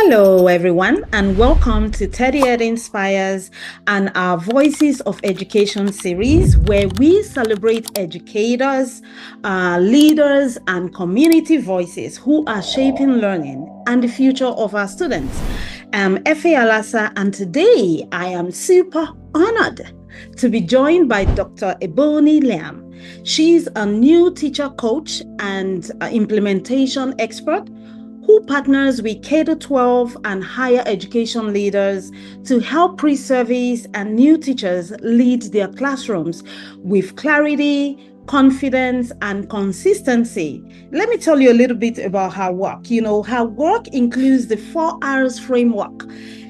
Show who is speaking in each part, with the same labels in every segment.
Speaker 1: Hello, everyone, and welcome to TeddyEd Inspires and our Voices of Education series, where we celebrate educators, leaders, and community voices who are shaping learning and the future of our students. I'm Efe Alasa, and today I am super honored to be joined by Dr. Ebonie Lamb. She's a new teacher coach and implementation expert who partners with K-12 and higher education leaders to help pre-service and new teachers lead their classrooms with clarity, confidence, and consistency. Let me tell you a little bit about her work. Her work includes the 4 R's framework,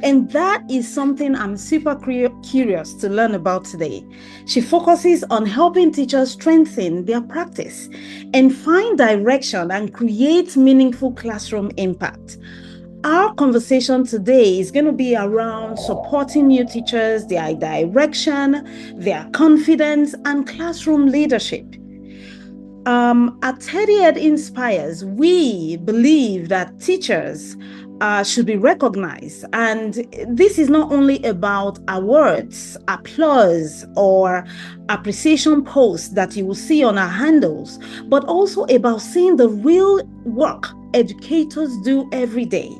Speaker 1: and that is something I'm super curious to learn about today. She focuses on helping teachers strengthen their practice and find direction and create meaningful classroom impact. Our conversation today is going to be around supporting new teachers, their direction, their confidence, and classroom leadership. At TeddyEd Inspires, we believe that teachers should be recognized. And this is not only about awards, applause, or appreciation posts that you will see on our handles, but also about seeing the real work educators do every day.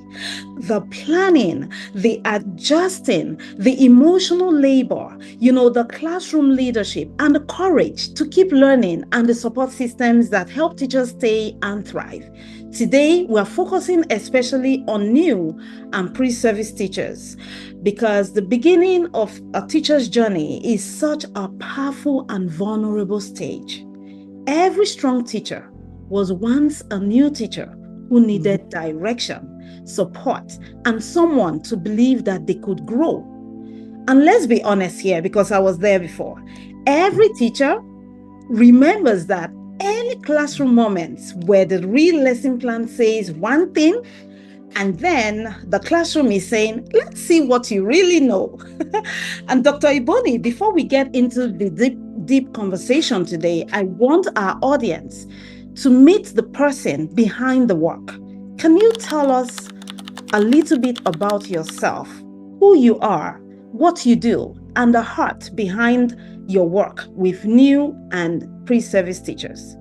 Speaker 1: The planning, the adjusting, the emotional labor, the classroom leadership, and the courage to keep learning, and the support systems that help teachers stay and thrive. Today, we're focusing especially on new and pre-service teachers, because the beginning of a teacher's journey is such a powerful and vulnerable stage. Every strong teacher was once a new teacher who needed direction, support, and someone to believe that they could grow. And let's be honest here, because I was there before. Every teacher remembers that early classroom moments where the real lesson plan says one thing, and then the classroom is saying, let's see what you really know. And Dr. Ebonie, before we get into the deep conversation today, I want our audience to meet the person behind the work. Can you tell us a little bit about yourself, who you are, what you do, and the heart behind your work with new and pre-service teachers?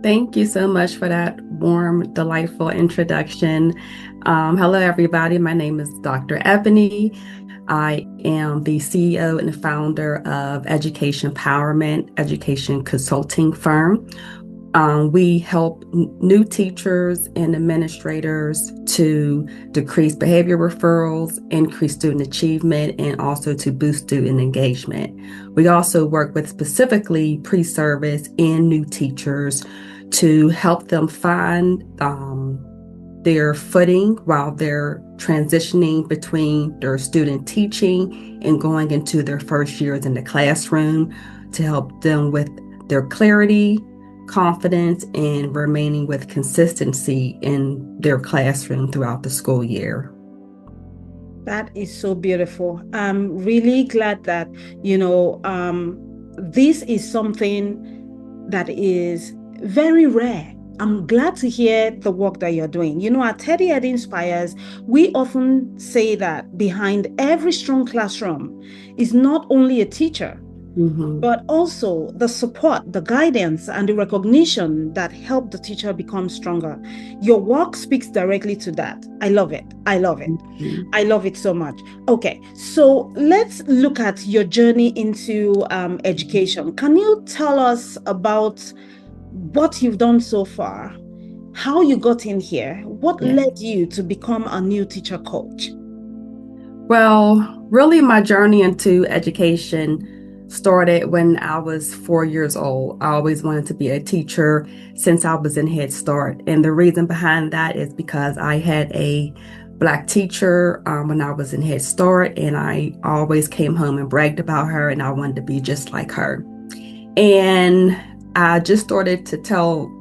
Speaker 2: Thank you so much for that warm, delightful introduction. Hello, everybody. My name is Dr. Ebonie. I am the CEO and founder of Education Empowerment Education Consulting Firm. We help new teachers and administrators to decrease behavior referrals, increase student achievement, and also to boost student engagement. We also work with specifically pre-service and new teachers to help them find their footing while they're transitioning between their student teaching and going into their first years in the classroom, to help them with their clarity, confidence, and remaining with consistency in their classroom throughout the school year.
Speaker 1: That is so beautiful. I'm really glad that, this is something that is very rare. I'm glad to hear the work that you're doing. At TeddyEd Inspires, we often say that behind every strong classroom is not only a teacher, but also the support, the guidance, and the recognition that help the teacher become stronger. Your work speaks directly to that. I love it. I love it. I love it so much. Okay, so let's look at your journey into education. Can you tell us about what you've done so far, how you got in here, what led you to become a new teacher coach?
Speaker 2: Well, really, my journey into education started when I was 4 years old. I always wanted to be a teacher since I was in Head Start. And the reason behind that is because I had a Black teacher when I was in Head Start, and I always came home and bragged about her, and I wanted to be just like her. And I just started to tell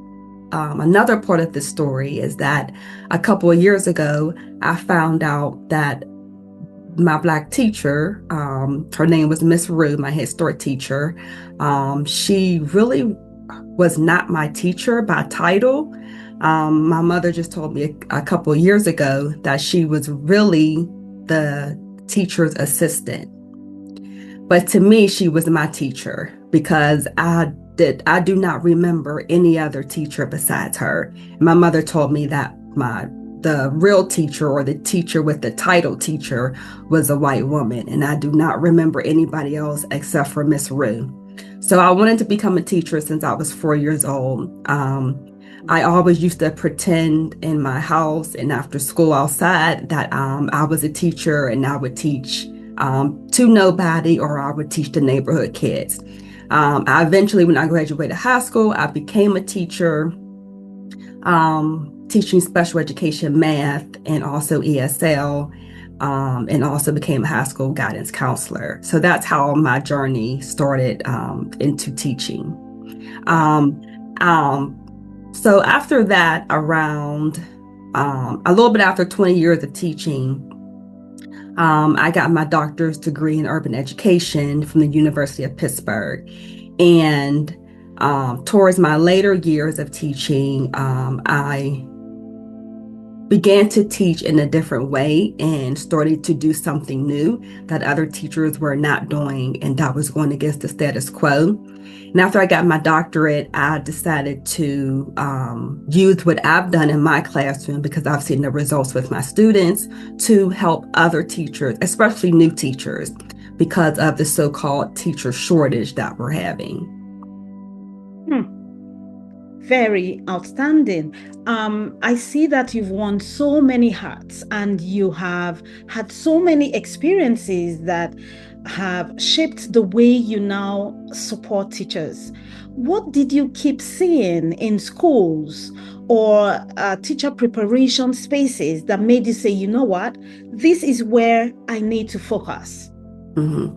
Speaker 2: another part of the story is that a couple of years ago, I found out that my Black teacher, her name was Miss Rue, my Head Start teacher. She really was not my teacher by title, My mother just told me a couple of years ago that she was really the teacher's assistant. But to me, she was my teacher because I do not remember any other teacher besides her. My mother told me that the real teacher, or the teacher with the title teacher, was a white woman, and I do not remember anybody else except for Miss Rue. So I wanted to become a teacher since I was 4 years old. I always used to pretend in my house and after school outside that I was a teacher, and I would teach to nobody, or I would teach the neighborhood kids. I eventually, when I graduated high school, I became a teacher, teaching special education math and also ESL, and also became a high school guidance counselor. So that's how my journey started into teaching.
Speaker 1: Wow.
Speaker 2: Um, um, so after that, around a little bit after 20 years of teaching, I got my doctor's degree in urban education from the University of Pittsburgh. And towards my later years of teaching, I began to teach in a different way and started to do something new that other teachers were not doing, and that was going against the status quo. And after I got my doctorate, I decided to use what I've done in my classroom, because I've seen the results with my students, to help other teachers, especially new teachers, because of the so-called teacher shortage that we're having.
Speaker 1: Hmm. Very outstanding. I see that you've worn so many hats and you have had so many experiences that have shaped the way you now support teachers. What did you keep seeing in schools or teacher preparation spaces that made you say, you know what, this is where I need to focus?
Speaker 2: Mhm.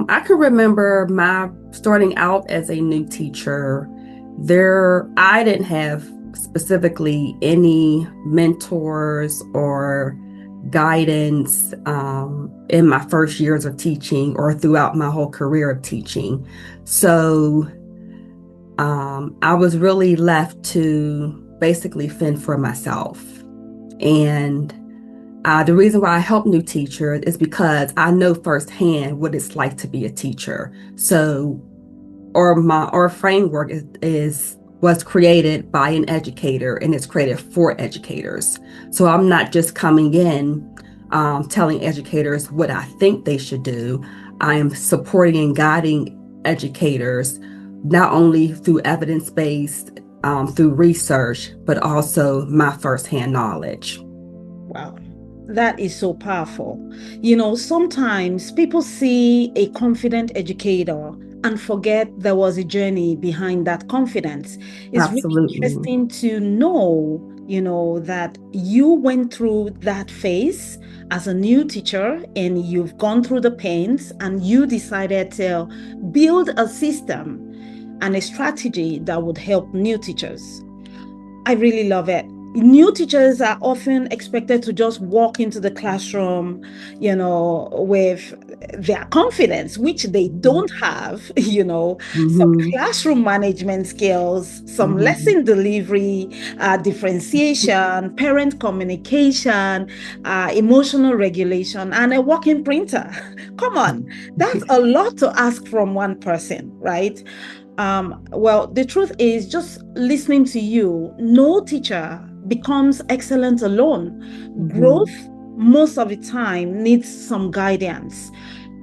Speaker 2: I can remember my starting out as a new teacher. I didn't have specifically any mentors or guidance in my first years of teaching or throughout my whole career of teaching. So I was really left to basically fend for myself. And the reason why I help new teachers is because I know firsthand what it's like to be a teacher. So, our framework was created by an educator, and it's created for educators. So I'm not just coming in telling educators what I think they should do. I am supporting and guiding educators not only through evidence-based, through research, but also my firsthand knowledge.
Speaker 1: Wow, that is so powerful. You know, sometimes people see a confident educator and forget there was a journey behind that confidence. It's really
Speaker 2: Absolutely.
Speaker 1: interesting to know, that you went through that phase as a new teacher and you've gone through the pains and you decided to build a system and a strategy that would help new teachers. I really love it. New teachers are often expected to just walk into the classroom, with their confidence, which they don't have, some
Speaker 2: Hmm.
Speaker 1: classroom management skills, some
Speaker 2: Hmm.
Speaker 1: lesson delivery, differentiation, parent communication, emotional regulation, and a working printer. Come on, that's a lot to ask from one person, right? Well, the truth is, just listening to you, no teacher becomes excellent alone. Growth,
Speaker 2: Hmm.
Speaker 1: most of the time, needs some guidance.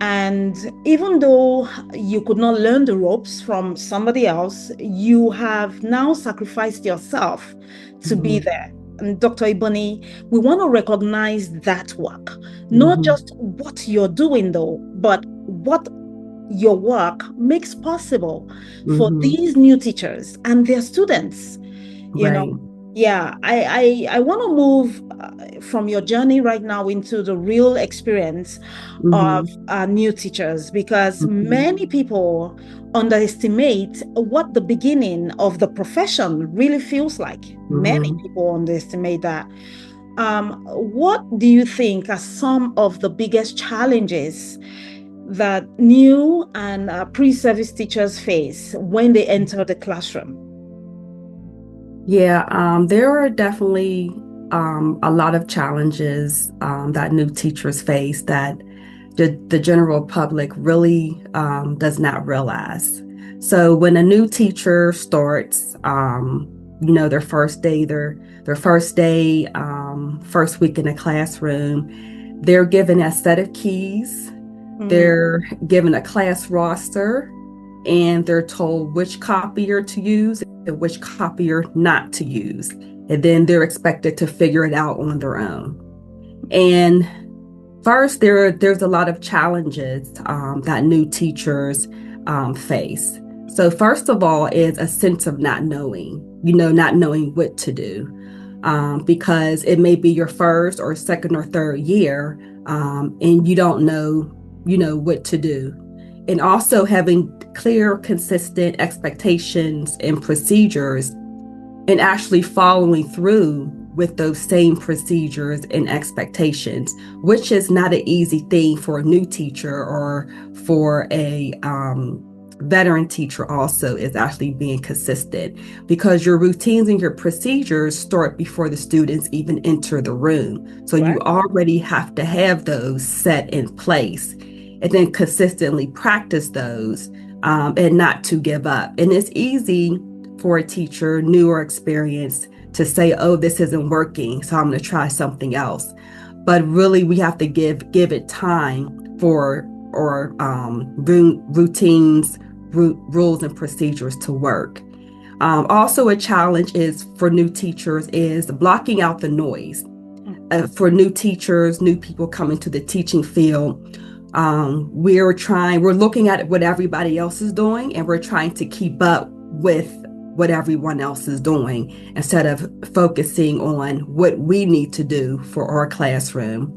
Speaker 1: And even though you could not learn the ropes from somebody else, you have now sacrificed yourself to be
Speaker 2: Hmm.
Speaker 1: there. And Dr. Ebonie, we want to recognize that work, not
Speaker 2: Hmm.
Speaker 1: just what you're doing, though, but what your work makes possible for
Speaker 2: Hmm.
Speaker 1: these new teachers and their students. you know
Speaker 2: Right.
Speaker 1: yeah, I want to move from your journey right now into the real experience of
Speaker 2: Hmm.
Speaker 1: new teachers, because
Speaker 2: Hmm.
Speaker 1: many people underestimate what the beginning of the profession really feels like. Many
Speaker 2: Hmm.
Speaker 1: people underestimate that. What do you think are some of the biggest challenges that new and pre-service teachers face when they enter the classroom?
Speaker 2: Yeah, there are definitely a lot of challenges that new teachers face that the general public really does not realize. So when a new teacher starts, their first day, first week in the classroom, they're given a set of keys.
Speaker 1: Mm,
Speaker 2: They're given a class roster, and they're told which copier to use and which copier not to use. And then they're expected to figure it out on their own. And first, there's a lot of challenges that new teachers face. So first of all is a sense of not knowing, not knowing what to do, because it may be your first or second or third year, and you don't know, what to do. And also having clear, consistent expectations and procedures and actually following through with those same procedures and expectations, which is not an easy thing for a new teacher or for a veteran teacher also is actually being consistent because your routines and your procedures start before the students even enter the room. So you
Speaker 1: right.
Speaker 2: already have to have those set in place and then consistently practice those and not to give up. And it's easy for a teacher, new or experienced, to say, "Oh, this isn't working, so I'm going to try something else." But really, we have to give it time for or routines, rules, and procedures to work. Also, a challenge is for new teachers is blocking out the noise. For new teachers, new people coming to the teaching field, we're looking at what everybody else is doing, and we're trying to keep up with what everyone else is doing instead of focusing on what we need to do for our classroom.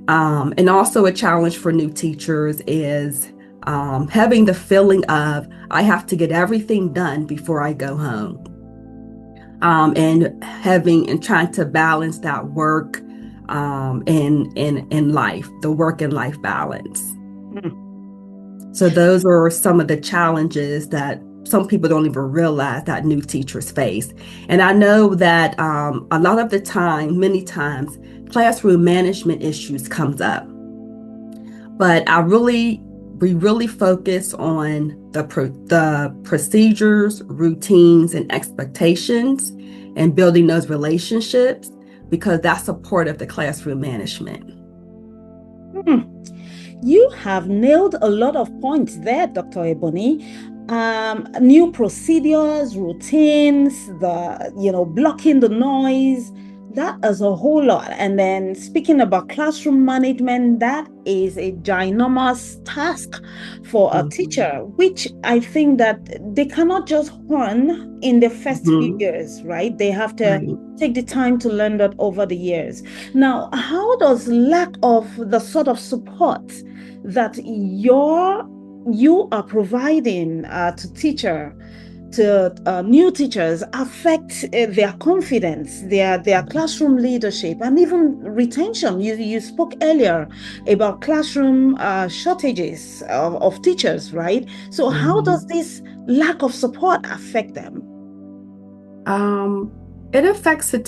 Speaker 2: And also a challenge for new teachers is having the feeling of I have to get everything done before I go home. And having and trying to balance that work and life, the work and life balance.
Speaker 1: Mm.
Speaker 2: So those are some of the challenges that some people don't even realize that new teachers face. And I know that a lot of the time, many times, classroom management issues comes up. But we really focus on the procedures, routines, and expectations, and building those relationships because that's a part of the classroom management.
Speaker 1: Mm. You have nailed a lot of points there, Dr. Ebonie. New procedures, routines, blocking the noise, that is a whole lot. And then speaking about classroom management, that is a ginormous task for a
Speaker 2: Mhm.
Speaker 1: teacher, which I think that they cannot just learn in the first few
Speaker 2: Mhm.
Speaker 1: years, right? They have to
Speaker 2: Right.
Speaker 1: take the time to learn that over the years. Now, how does lack of the sort of support that you are providing to new teachers affect their confidence, their classroom leadership, and even retention? You spoke earlier about classroom shortages of teachers, right? So how does
Speaker 2: Mhm.
Speaker 1: this lack of support affect them?
Speaker 2: Um, it affects a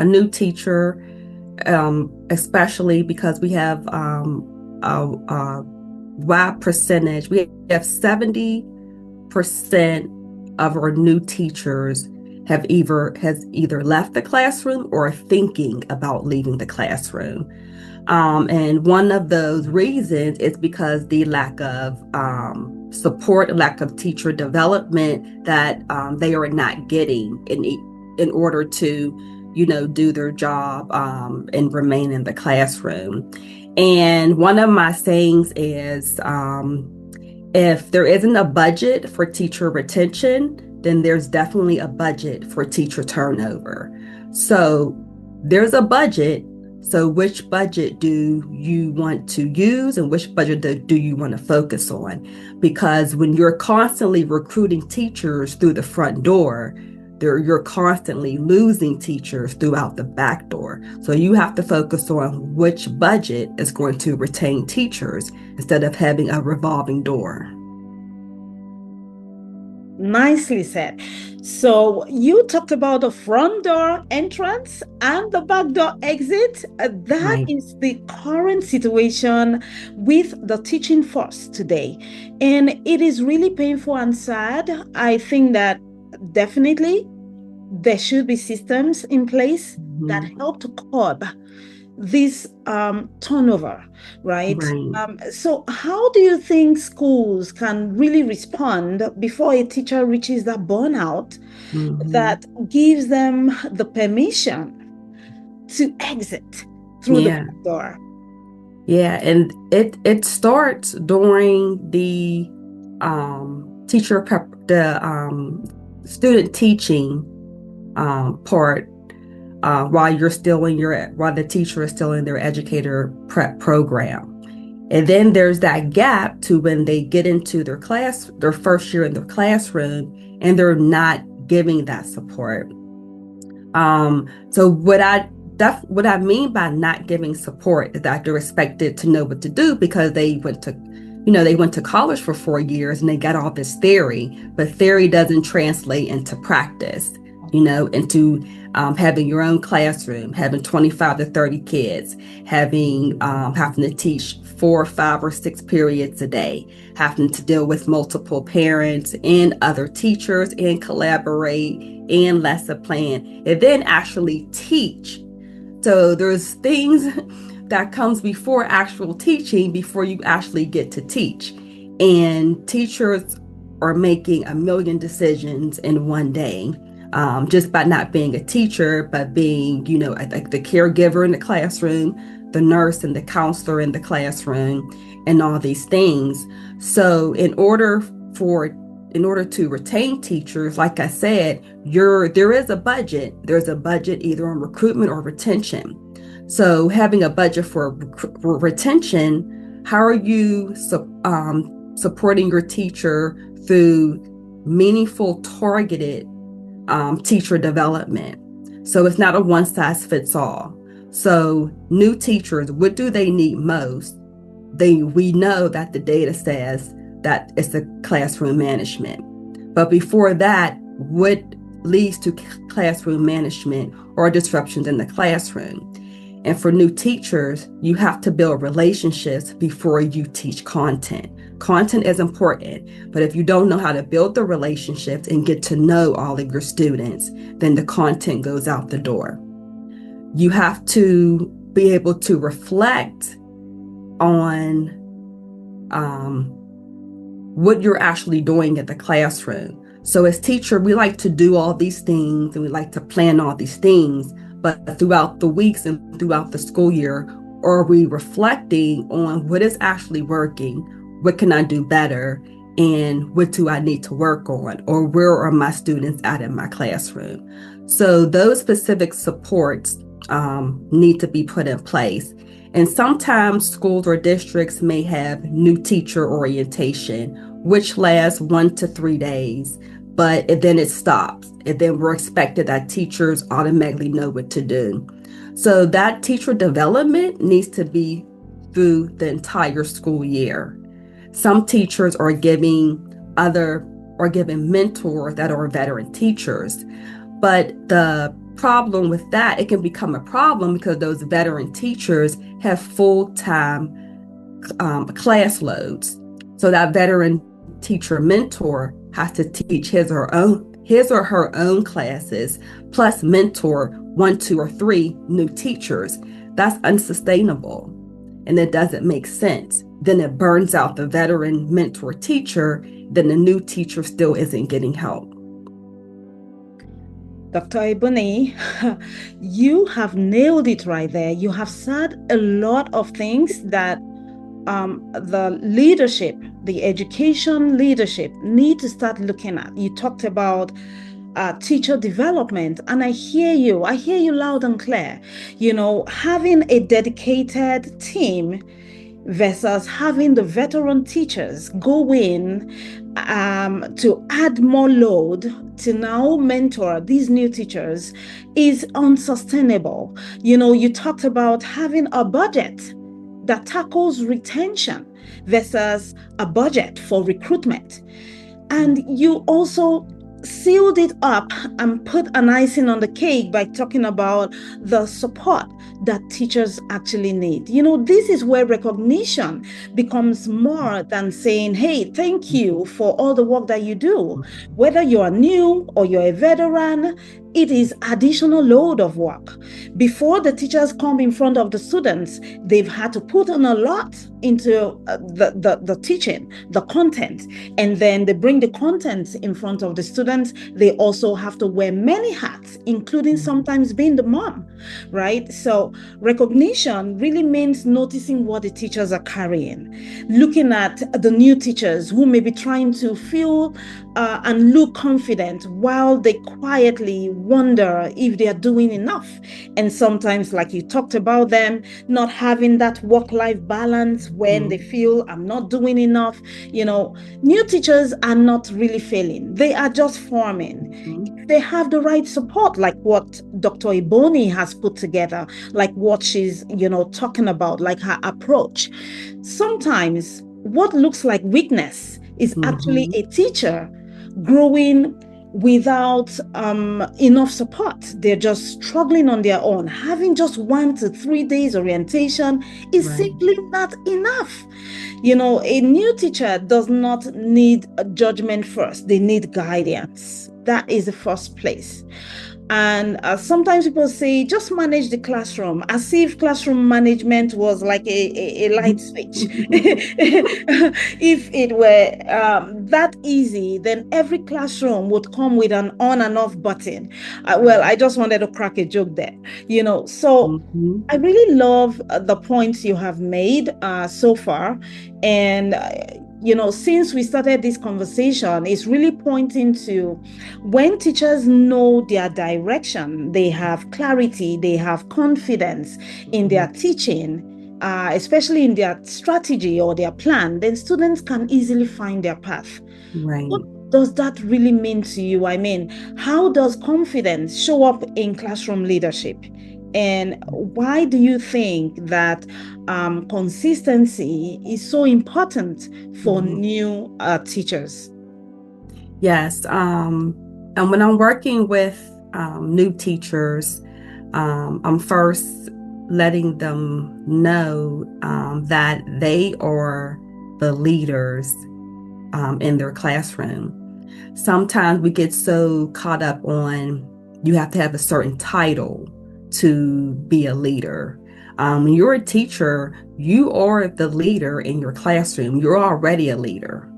Speaker 2: new teacher, especially because we have a wide percentage. We have 70% of our new teachers has either left the classroom or are thinking about leaving the classroom. And one of those reasons is because the lack of support, lack of teacher development that they are not getting in order to, do their job and remain in the classroom. And one of my sayings is if there isn't a budget for teacher retention, then there's definitely a budget for teacher turnover. So there's a budget. So which budget do you want to use and which budget do you want to focus on? Because when you're constantly recruiting teachers through the front door, you're constantly losing teachers throughout the back door. So you have to focus on which budget is going to retain teachers instead of having a revolving door.
Speaker 1: Nicely said. So you talked about the front door entrance and the back door exit. That
Speaker 2: Right.
Speaker 1: is the current situation with the teaching force today. And it is really painful and sad. I think that definitely there should be systems in place that
Speaker 2: Mhm.
Speaker 1: help to curb this turnover, right?
Speaker 2: Right.
Speaker 1: So, how do you think schools can really respond before a teacher reaches that burnout
Speaker 2: Hmm.
Speaker 1: that gives them the permission to exit through the
Speaker 2: Yeah.
Speaker 1: back door?
Speaker 2: Yeah, and it starts during the teacher prep the student teaching part while you're still in your while the teacher is still in their educator prep program. And then there's that gap to when they get into their first year in their classroom and they're not giving that support. So what I mean by not giving support is that they're expected to know what to do because they went to college for 4 years and they got all this theory, but theory doesn't translate into practice, into having your own classroom, having 25 to 30 kids, having to teach 4, 5, or 6 periods a day, having to deal with multiple parents and other teachers and collaborate and lesson plan and then actually teach. So there's things that comes before actual teaching before you actually get to teach. And teachers are making a million decisions in one day, just by not being a teacher, but being, like the caregiver in the classroom, the nurse and the counselor in the classroom, and all these things. So for in order to retain teachers, like I said, there is a budget. There's a budget either on recruitment or retention. So having a budget for retention, how are you supporting your teacher through meaningful, targeted teacher development? So it's not a one size fits all. So new teachers, what do they need most? We know that the data says that it's the classroom management. But before that, what leads to classroom management or disruptions in the classroom? And for new teachers, you have to build relationships before you teach content. Content is important, but if you don't know how to build the relationships and get to know all of your students, then the content goes out the door. You have to be able to reflect on what you're actually doing in the classroom. So as teacher, we like to do all these things and we like to plan all these things, but throughout the weeks and throughout the school year, are we reflecting on what is actually working? What can I do better? And what do I need to work on? Or where are my students at in my classroom? So those specific supports need to be put in place. And sometimes schools or districts may have new teacher orientation, which lasts 1 to 3 days, but then it stops. And then we're expected that teachers automatically know what to do. So that teacher development needs to be through the entire school year. Some teachers are giving mentors that are veteran teachers. But the problem with that, it can become a problem because those veteran teachers have full-time class loads. So that veteran teacher mentor has to teach his or her own classes, plus mentor 1, 2, or 3 new teachers. That's unsustainable, and it doesn't make sense. Then it burns out the veteran mentor teacher. Then the new teacher still isn't getting help.
Speaker 1: Dr. Ebonie, you have nailed it right there. You have said a lot of things that the leadership, the education leadership, need to start looking at. You talked about teacher development, and I hear you. I hear you loud and clear. Having a dedicated team versus having the veteran teachers go in to add more load to now mentor these new teachers is unsustainable. You talked about having a budget that tackles retention versus a budget for recruitment. And you also sealed it up and put an icing on the cake by talking about the support that teachers actually need. This is where recognition becomes more than saying, hey, thank you for all the work that you do. Whether you're new or you're a veteran, it is additional load of work. Before the teachers come in front of the students, they've had to put on a lot into the teaching, the content, and then they bring the content in front of the students. They also have to wear many hats, including sometimes being the mom, right? So recognition really means noticing what the teachers are carrying, looking at the new teachers who may be trying to feel and look confident while they quietly wonder if they are doing enough. And sometimes, like you talked about them, not having that work-life balance when they feel I'm not doing enough. New teachers are not really failing. They are just forming. They have the right support, like what Dr. Ebonie has put together, like what she's, talking about, like her approach. Sometimes what looks like weakness is actually a teacher growing without enough support. They're just struggling on their own. Having just 1 to 3 days orientation is simply not enough. A new teacher does not need a judgment first. They need guidance. That is the first place. And sometimes people say, just manage the classroom, as if classroom management was like a light switch. If it were that easy, then every classroom would come with an on and off button. Well, I just wanted to crack a joke there. So I really love the points you have made so far. And since we started this conversation, it's really pointing to when teachers know their direction, they have clarity, they have confidence in their teaching, especially in their strategy or their plan, then students can easily find their path. What does that really mean to you? I mean, how does confidence show up in classroom leadership? And why do you think that consistency is so important for new teachers?
Speaker 2: Yes. And when I'm working with new teachers, I'm first letting them know that they are the leaders in their classroom. Sometimes we get so caught up on you have to have a certain title to be a leader. When you're a teacher, you are the leader in your classroom. You're already a leader.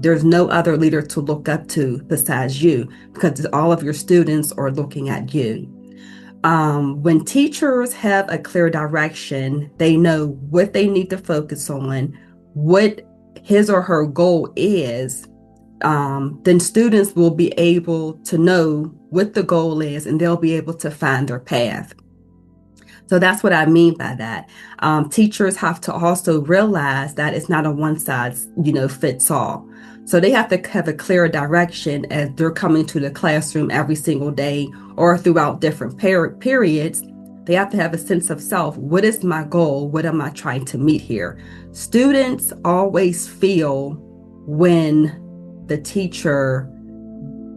Speaker 2: There's no other leader to look up to besides you because all of your students are looking at you. When teachers have a clear direction, they know what they need to focus on, what his or her goal is, then students will be able to know what the goal is and they'll be able to find their path. So that's what I mean by that. Teachers have to also realize that it's not a one size, fits all. So they have to have a clear direction as they're coming to the classroom every single day or throughout different periods. They have to have a sense of self. What is my goal? What am I trying to meet here? Students always feel when the teacher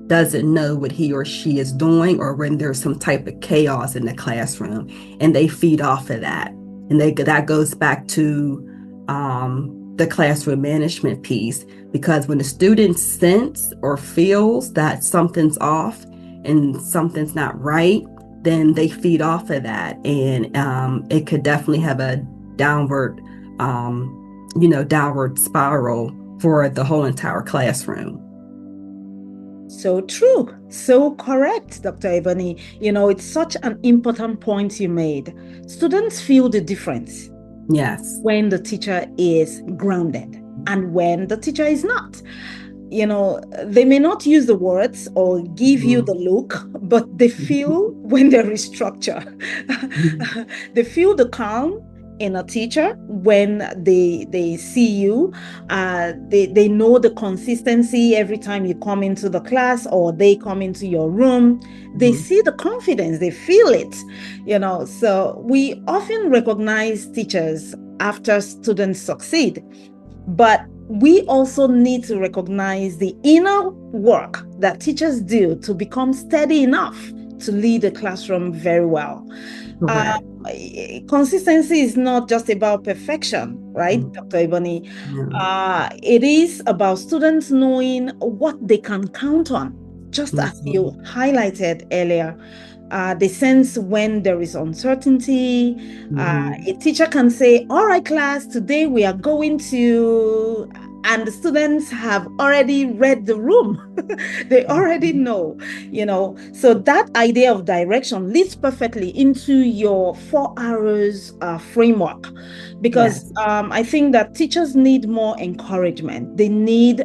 Speaker 2: doesn't know what he or she is doing or when there's some type of chaos in the classroom, and they feed off of that. And that goes back to the classroom management piece, because when the student sense or feels that something's off and something's not right, then they feed off of that, and it could definitely have a downward spiral for the whole entire classroom.
Speaker 1: So true. So correct, Dr. Ebonie. It's such an important point you made. Students feel the difference.
Speaker 2: Yes.
Speaker 1: When the teacher is grounded and when the teacher is not. They may not use the words or give you the look, but they feel when there is structure. They feel the calm in a teacher when they see you. They know the consistency every time you come into the class or they come into your room. They see the confidence, they feel it. So we often recognize teachers after students succeed, but we also need to recognize the inner work that teachers do to become steady enough to lead a classroom very well. Uh,
Speaker 2: Correct.
Speaker 1: Consistency is not just about perfection, right, Dr. Ebonie?
Speaker 2: Yeah.
Speaker 1: It is about students knowing what they can count on, just as you
Speaker 2: Mhm.
Speaker 1: highlighted earlier. They sense when there is uncertainty. A
Speaker 2: Mhm.
Speaker 1: teacher can say, all right, class, today we are going to, and the students have already read the room. They already know, So that idea of direction leads perfectly into your 4 hours framework, because
Speaker 2: Yes.
Speaker 1: I think that teachers need more encouragement. They need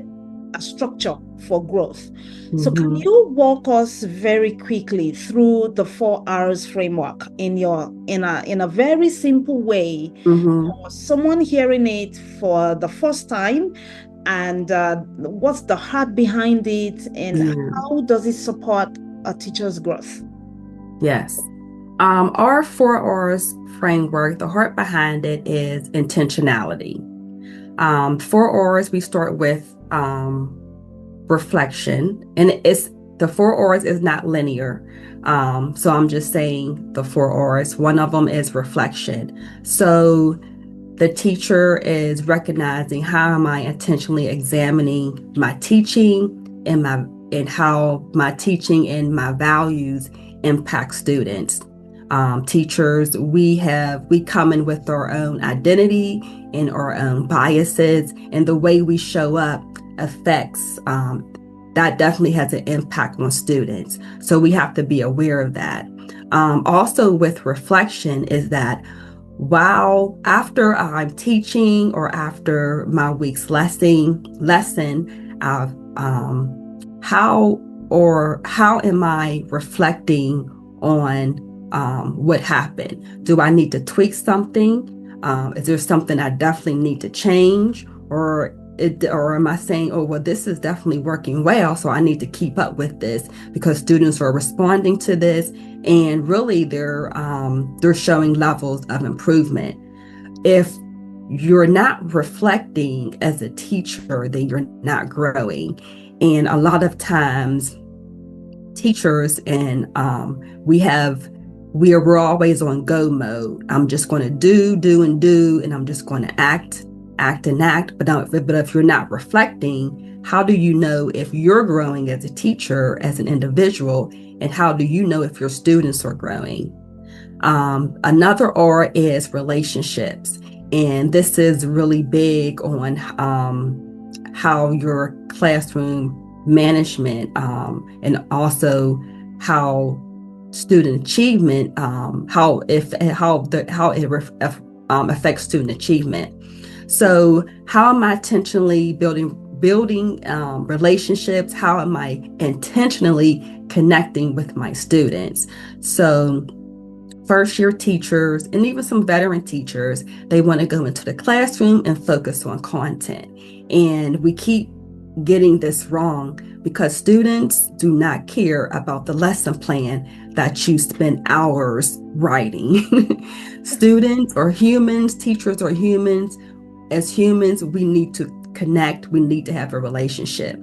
Speaker 1: a structure for growth. So can
Speaker 2: Mhm.
Speaker 1: you walk us very quickly through the 4 hours framework in a very simple way
Speaker 2: Mhm.
Speaker 1: for someone hearing it for the first time, and what's the heart behind it, and
Speaker 2: Yeah.
Speaker 1: how does it support a teacher's growth?
Speaker 2: Yes. Our 4 R's framework, the heart behind it is intentionality. 4 R's, we start with reflection, and it's the 4 R's is not linear. So I'm just saying the 4 R's. One of them is reflection. So the teacher is recognizing how am I intentionally examining my teaching and how my teaching and my values impact students. Teachers, we come in with our own identity and our own biases, and the way we show up affects that definitely has an impact on students. So we have to be aware of that. Also, with reflection, is that while after I'm teaching or after my week's lesson, how how am I reflecting on what happened? Do I need to tweak something? Is there something I definitely need to change, or am I saying, oh well, this is definitely working well, so I need to keep up with this because students are responding to this, and really they're showing levels of improvement. If you're not reflecting as a teacher, then you're not growing. And a lot of times teachers and we're always on go mode. I'm just going to do and do, and I'm just going to act. But if you're not reflecting, how do you know if you're growing as a teacher, as an individual, and how do you know if your students are growing? Another R is relationships. And this is really big on how your classroom management and also how student achievement, how it affects student achievement. So how am I intentionally building relationships? How am I intentionally connecting with my students? So first year teachers and even some veteran teachers, they want to go into the classroom and focus on content. And we keep getting this wrong because students do not care about the lesson plan that you spend hours writing. Students are humans, teachers are humans. As humans, we need to connect, we need to have a relationship.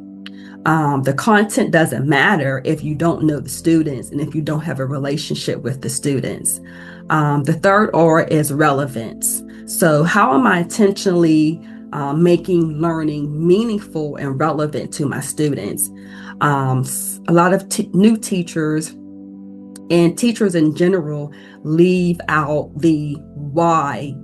Speaker 2: The content doesn't matter if you don't know the students and if you don't have a relationship with the students. The third R is relevance. So, how am I intentionally making learning meaningful and relevant to my students? A lot of new teachers and teachers in general leave out the why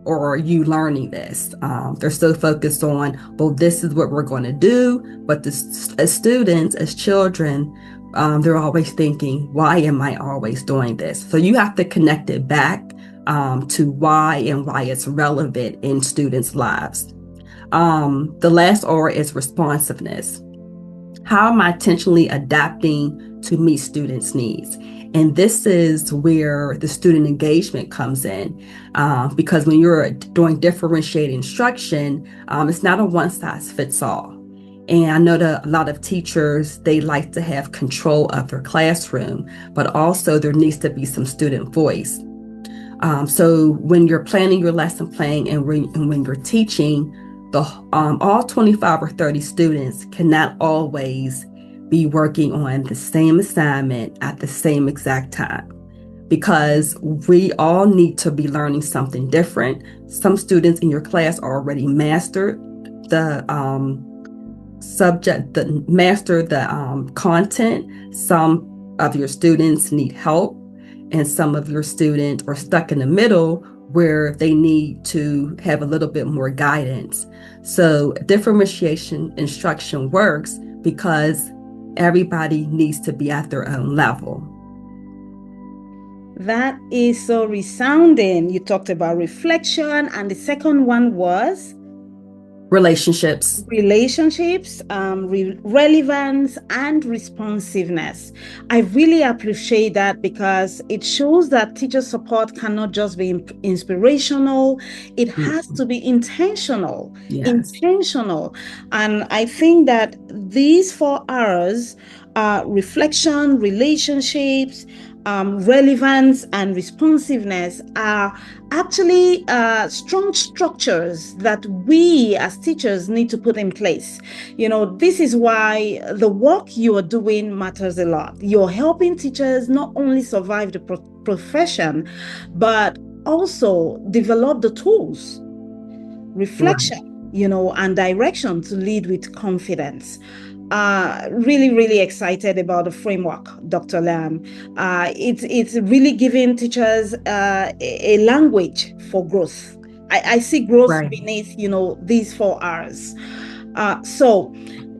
Speaker 2: or are you learning this? They're so focused on, well, this is what we're going to do. But as students, as children, they're always thinking, why am I always doing this? So you have to connect it back to why and why it's relevant in students' lives. The last R is responsiveness. How am I intentionally adapting to meet students' needs? And this is where the student engagement comes in, because when you're doing differentiated instruction, it's not a one size fits all. And I know that a lot of teachers, they like to have control of their classroom, but also there needs to be some student voice. So when you're planning your lesson plan and when you're teaching, the all 25 or 30 students cannot always be working on the same assignment at the same exact time because we all need to be learning something different. Some students in your class already mastered the subject, the content. Some of your students need help, and some of your students are stuck in the middle where they need to have a little bit more guidance. So differentiation instruction works because everybody needs to be at their own level.
Speaker 1: That is so resounding. You talked about reflection, and the second one was
Speaker 2: Relationships.
Speaker 1: relationships, relevance, and responsiveness. I really appreciate that because it shows that teacher support cannot just be inspirational, it has to be intentional.
Speaker 2: Yes.
Speaker 1: Intentional. And I think that these 4 R's, reflection, relationships, relevance, and responsiveness, are actually strong structures that we as teachers need to put in place. This is why the work you are doing matters a lot. You're helping teachers not only survive the profession, but also develop the tools, reflection, and direction to lead with confidence. Really, really excited about the framework, Dr. Lamb. It's really giving teachers a language for growth. I see growth
Speaker 2: Right.
Speaker 1: beneath, these 4 R's. So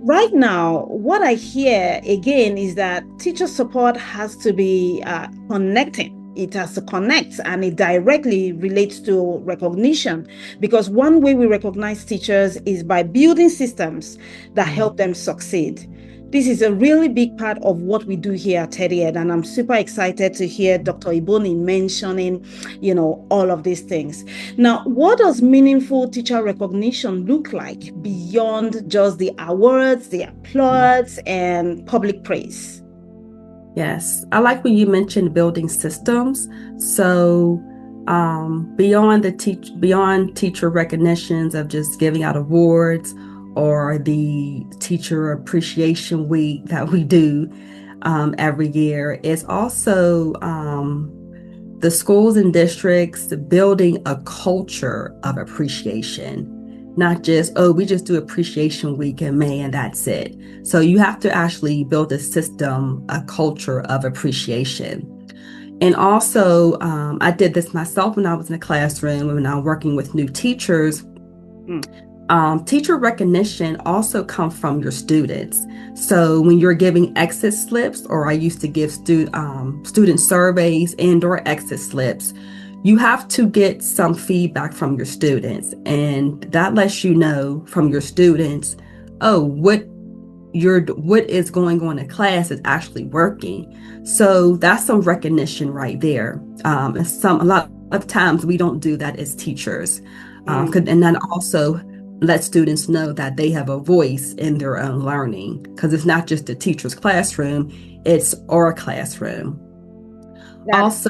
Speaker 1: right now, what I hear again is that teacher support has to be connecting. It has to connect, and it directly relates to recognition, because one way we recognize teachers is by building systems that help them succeed. This is a really big part of what we do here at TeddyEd, and I'm super excited to hear Dr. Ebonie mentioning, all of these things. Now, what does meaningful teacher recognition look like beyond just the awards, the applause, and public praise?
Speaker 2: Yes, I like when you mentioned building systems. So beyond teacher recognitions of just giving out awards or the teacher appreciation week that we do every year, it's also the schools and districts building a culture of appreciation. Not just, oh, we just do appreciation week in May and that's it. So you have to actually build a system, a culture of appreciation. And also, I did this myself when I was in the classroom, when I'm working with new teachers. Teacher recognition also comes from your students. So when you're giving exit slips, or I used to give student surveys and/or exit slips, you have to get some feedback from your students, and that lets you know from your students, oh, what is going on in class is actually working. So that's some recognition right there. And a lot of times we don't do that as teachers, and that also let students know that they have a voice in their own learning, because it's not just the teacher's classroom, it's our classroom. Also,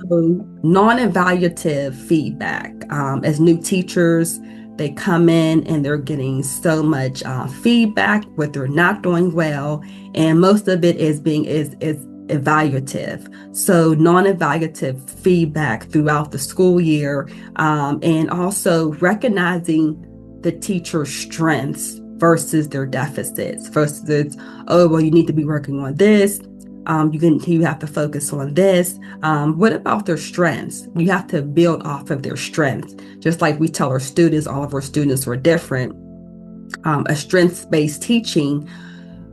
Speaker 2: non-evaluative feedback. As new teachers, they come in and they're getting so much feedback, what they're not doing well, and most of it is evaluative. So non-evaluative feedback throughout the school year, and also recognizing the teacher's strengths versus their deficits. Versus, oh, well, you need to be working on this. You have to focus on this. What about their strengths? You have to build off of their strengths. Just like we tell our students, all of our students are different. A strengths-based teaching,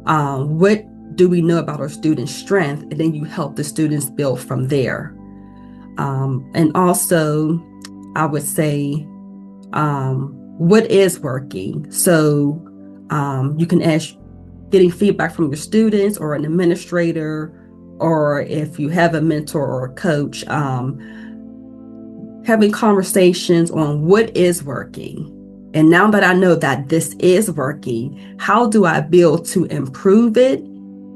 Speaker 2: what do we know about our students' strength? And then you help the students build from there. And also, I would say, what is working? So you can ask, getting feedback from your students or an administrator, or if you have a mentor or a coach, having conversations on what is working. And now that I know that this is working, how do I build to improve it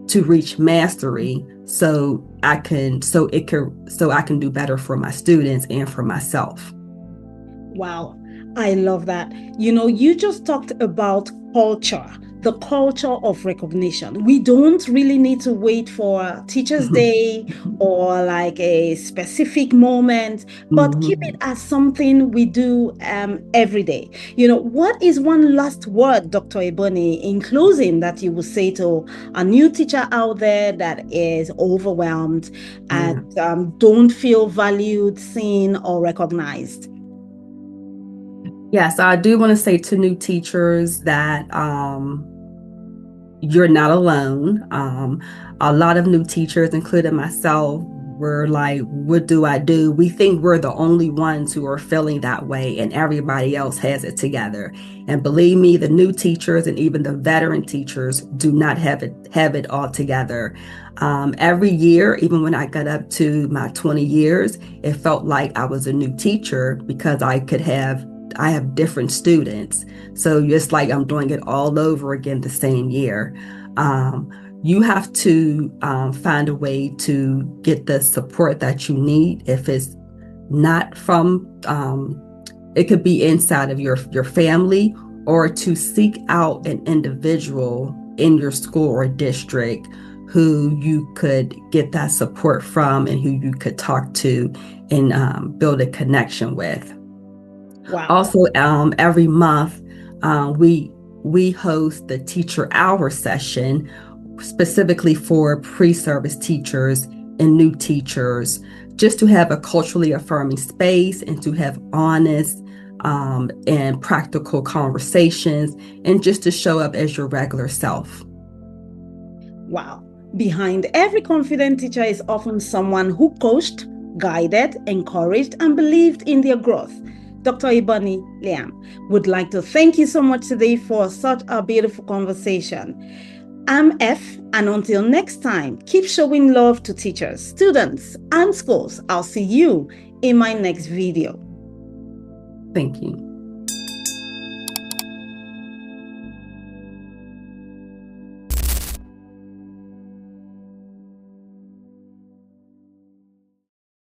Speaker 2: to reach mastery so I can do better for my students and for myself?
Speaker 1: Wow. I love that. You just talked about culture, the culture of recognition. We don't really need to wait for Teachers' Day or like a specific moment, but keep it
Speaker 2: Mhm.
Speaker 1: as something we do every day. What is one last word, Dr. Ebonie, in closing, that you would say to a new teacher out there that is overwhelmed and
Speaker 2: Yeah.
Speaker 1: don't feel valued, seen, or recognized?
Speaker 2: Yes, I do want to say to new teachers that you're not alone. A lot of new teachers, including myself, were like, what do I do? We think we're the only ones who are feeling that way, and everybody else has it together. And believe me, the new teachers and even the veteran teachers do not have it all together. Every year, even when I got up to my 20 years, it felt like I was a new teacher because I have different students. So it's like I'm doing it all over again the same year. Um, you have to find a way to get the support that you need. If it's not from, it could be inside of your family, or to seek out an individual in your school or district who you could get that support from and who you could talk to and build a connection with.
Speaker 1: Wow.
Speaker 2: Also, every month, we host the teacher hour session specifically for pre-service teachers and new teachers, just to have a culturally affirming space and to have honest and practical conversations, and just to show up as your regular self.
Speaker 1: Wow. Behind every confident teacher is often someone who coached, guided, encouraged, and believed in their growth. Dr. Ebonie Lamb would like to thank you so much today for such a beautiful conversation. I'm F, and until next time, keep showing love to teachers, students, and schools. I'll see you in my next video.
Speaker 2: Thank you.